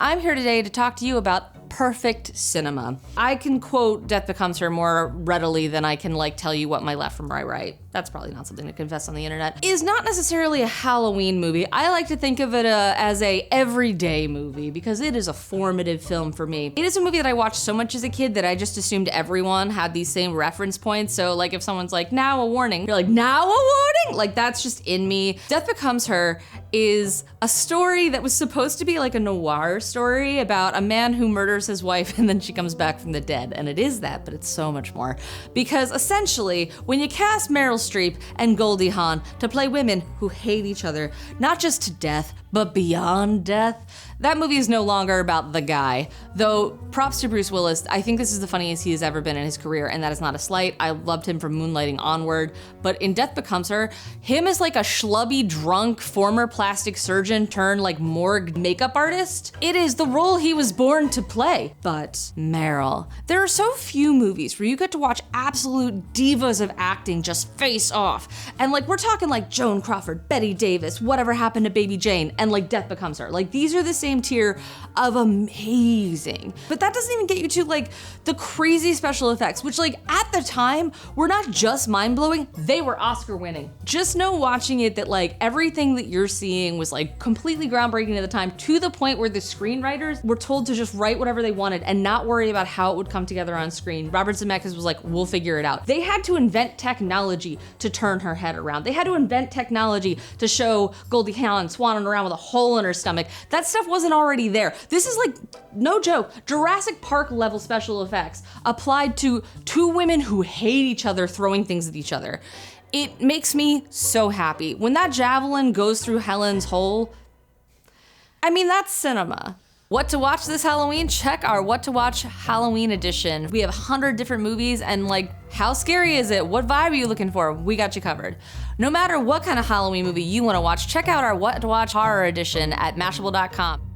I'm here today to talk to you about perfect cinema. I can quote Death Becomes Her more readily than I can tell you what my left from my right, that's probably not something to confess on the internet, is not necessarily a Halloween movie. I like to think of it as a everyday movie because it is a formative film for me. It is a movie that I watched so much as a kid that I just assumed everyone had these same reference points. So if someone's like, now a warning, you're like, now a warning? That's just in me. Death Becomes Her is a story that was supposed to be like a noir story about a man who murders his wife and then she comes back from the dead. And it is that, but it's so much more. Because essentially, when you cast Meryl Streep and Goldie Hawn to play women who hate each other, not just to death, but beyond death, that movie is no longer about the guy. Though, props to Bruce Willis, I think this is the funniest he has ever been in his career, and that is not a slight. I loved him from Moonlighting onward, but in Death Becomes Her, him as a schlubby, drunk, former plastic surgeon turned morgue makeup artist, it is the role he was born to play. But Meryl, there are so few movies where you get to watch absolute divas of acting just face off. And we're talking Joan Crawford, Bette Davis, Whatever Happened to Baby Jane, and Death Becomes Her. These are the same tier of amazing. But that doesn't even get you to the crazy special effects, which at the time were not just mind-blowing, they were Oscar winning. Just know watching it that everything that you're seeing was completely groundbreaking at the time, to the point where the screenwriters were told to just write whatever they wanted and not worry about how it would come together on screen. Robert Zemeckis was we'll figure it out. They had to invent technology to turn her head around. They had to invent technology to show Goldie Hawn swanning around with a hole in her stomach. That stuff wasn't already there. This is no joke, Jurassic Park level special effects applied to two women who hate each other throwing things at each other. It makes me so happy. When that javelin goes through Helen's hole, that's cinema. What to watch this Halloween? Check our What to Watch Halloween edition. We have 100 different movies and how scary is it? What vibe are you looking for? We got you covered. No matter what kind of Halloween movie you want to watch, check out our What to Watch Horror edition at Mashable.com.